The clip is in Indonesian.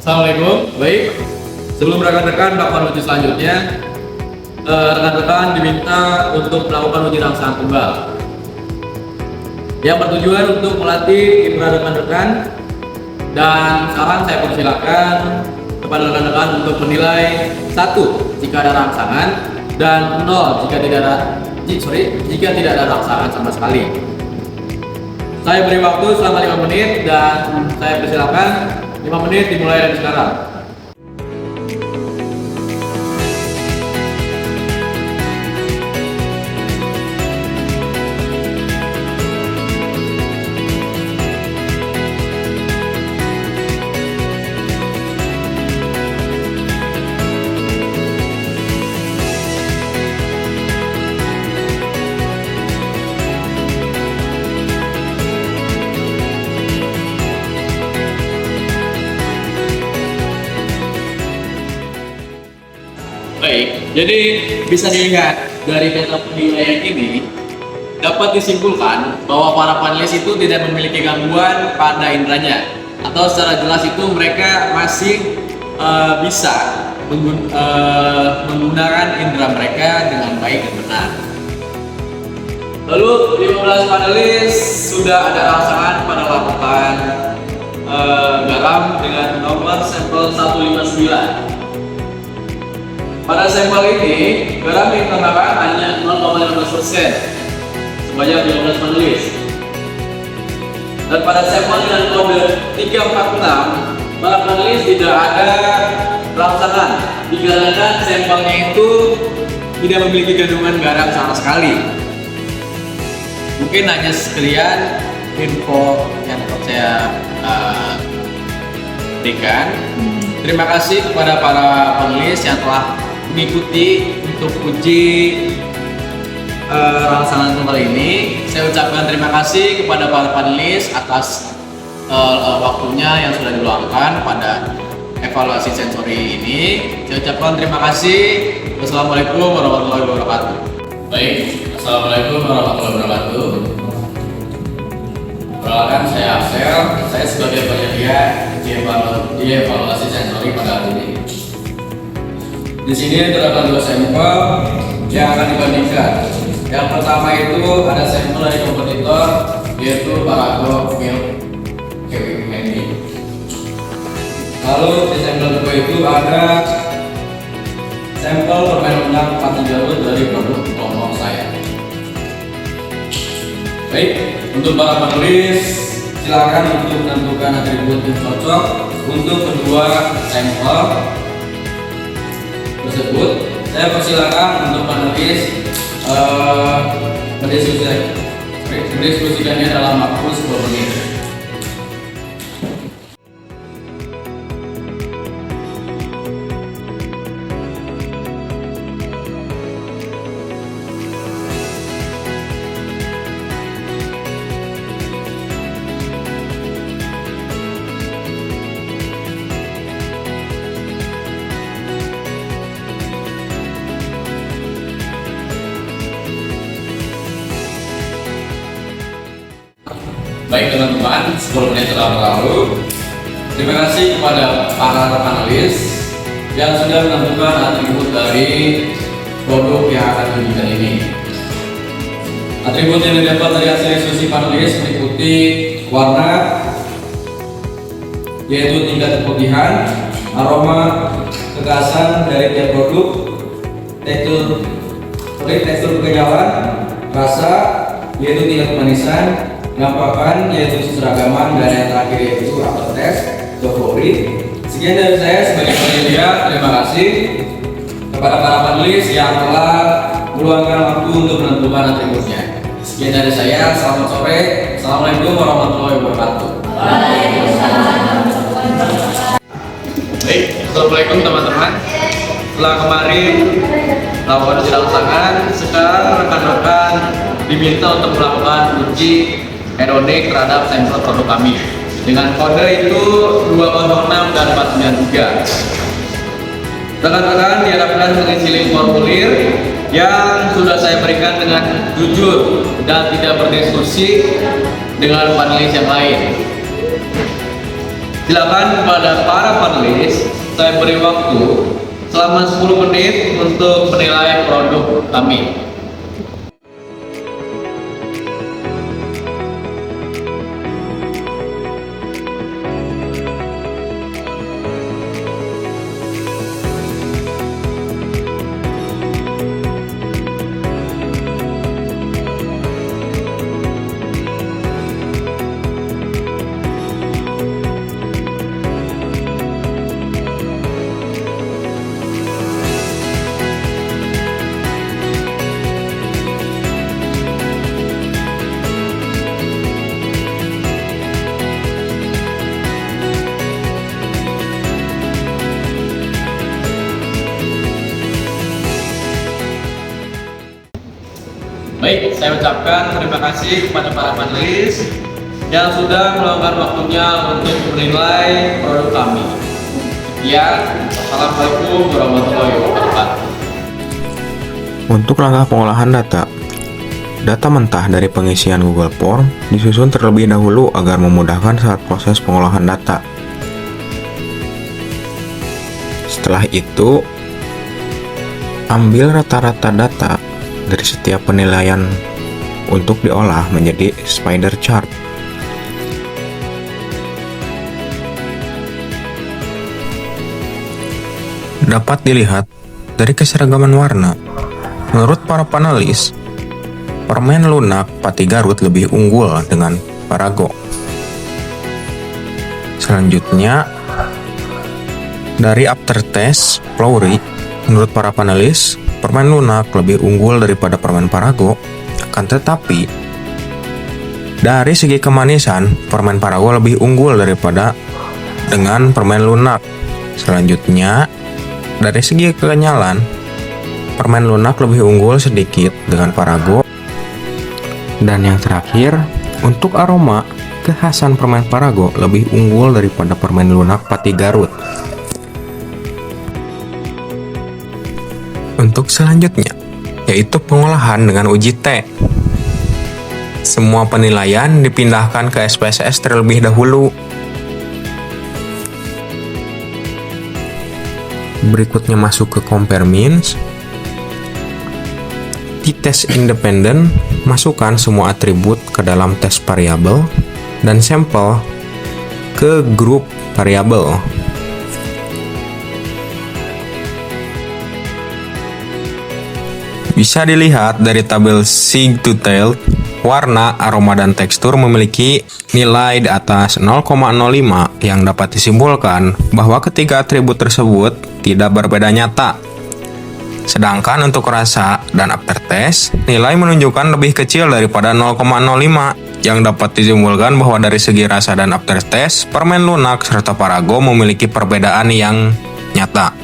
Assalamualaikum. Baik, sebelum rekan-rekan melakukan uji selanjutnya, rekan-rekan diminta untuk melakukan uji rangsangan tunggal yang bertujuan untuk melatih indera rekan-rekan. Dan sekarang saya persilakan kepada rekan-rekan untuk menilai 1 jika ada rangsangan dan 0 jika tidak ada rangsangan sama sekali. Saya beri waktu selama 5 menit dan saya persilakan 5 menit dimulai dari sekarang. Baik, jadi bisa dilihat dari data penilaian ini dapat disimpulkan bahwa para panelis itu tidak memiliki gangguan pada inderanya, atau secara jelas itu mereka masih bisa menggunakan indera mereka dengan baik dan benar. Lalu 15 panelis sudah ada rangsangan pada laporan garam dengan nomor sampel 159. Pada sampel ini, garam yang ditambahkan hanya 0,15% sebanyak 15 panelis. Dan pada sampel dengan kode 346, para panelis tidak ada rangsangan dikarenakan sampelnya itu tidak memiliki kandungan garam sama sekali. Mungkin hanya sekian info yang dapat saya berikan. Terima kasih kepada para panelis yang telah mengikuti untuk uji rangsangan tunggal ini. Saya ucapkan terima kasih kepada para panelis atas waktunya yang sudah diluangkan pada evaluasi sensori ini. Saya ucapkan terima kasih. Wassalamualaikum warahmatullahi wabarakatuh. Baik, assalamualaikum warahmatullahi wabarakatuh. Perkenalkan, saya Axel. Saya sebagai penyedia di evaluasi sensori pada hari ini. Di sini terdapat 2 sampel yang akan dibandingkan. Yang pertama itu ada sampel dari kompetitor, yaitu Parago Milk Kewi Candy. Lalu di sampel kedua itu ada sampel permen rendang 430 dari produk kelompok saya. Baik, untuk para penulis silakan untuk menentukan atribut yang cocok untuk kedua sampel tersebut. Saya persilakan untuk penulis mendiskusikannya dalam waktu 10 menit. Baik teman-teman, 10 menit telah berlalu. Terima kasih kepada para panelis yang sudah menentukan atribut dari produk yang akan diujikan ini. Atribut yang didapat dari hasil diskusi panelis meliputi warna, yaitu tingkat keputihan, aroma, kekhasan dari tiap produk, tekstur kekenyalan, rasa, yaitu tingkat kemanisan, penampakan, yaitu keseragaman, dan yang terakhir yaitu aftertaste atau favorit. Sekian dari saya sebagai penyedia. Terima kasih kepada para panelis yang telah meluangkan waktu untuk menentukan atributnya. Sekian dari saya. Selamat sore. Assalamualaikum warahmatullahi wabarakatuh. Baik, assalamualaikum teman-teman. Setelah kemarin melakukan uji rangsangan, sekarang rekan-rekan diminta untuk melakukan uji hedonik terhadap sampel produk kami dengan kode itu 206 dan 493. Rekan-rekan diharapkan mengisi link formulir yang sudah saya berikan dengan jujur dan tidak berdiskusi dengan panelis yang lain. Silakan kepada para panelis, saya beri waktu selama 10 menit untuk menilai produk kami. Baik, saya ucapkan terima kasih kepada para panelis yang sudah meluangkan waktunya untuk menilai produk kami. Sekian, Assalamualaikum warahmatullahi wabarakatuh. Untuk langkah pengolahan data, data mentah dari pengisian Google Form disusun terlebih dahulu agar memudahkan saat proses pengolahan data. Setelah itu, ambil rata-rata data dari setiap penilaian untuk diolah menjadi spider chart. Dapat dilihat dari keseragaman warna. Menurut para panelis, permen lunak Pati Garut lebih unggul dengan Parago. Selanjutnya, dari aftertaste Flowry, menurut para panelis, permen lunak lebih unggul daripada permen Parago. Akan tetapi, dari segi kemanisan, permen Parago lebih unggul daripada dengan permen lunak. Selanjutnya, dari segi kekenyalan, permen lunak lebih unggul sedikit dengan Parago. Dan yang terakhir, untuk aroma, kekhasan permen Parago lebih unggul daripada permen lunak Pati Garut. Untuk selanjutnya, yaitu pengolahan dengan uji T. Semua penilaian dipindahkan ke SPSS terlebih dahulu. Berikutnya masuk ke compare means. Di tes independen, masukkan semua atribut ke dalam tes variabel dan sampel ke grup variabel. Bisa dilihat dari tabel sig to tail, warna, aroma, dan tekstur memiliki nilai di atas 0,05 yang dapat disimpulkan bahwa ketiga atribut tersebut tidak berbeda nyata. Sedangkan untuk rasa dan aftertaste, nilai menunjukkan lebih kecil daripada 0,05 yang dapat disimpulkan bahwa dari segi rasa dan aftertaste, permen lunak serta Parago memiliki perbedaan yang nyata.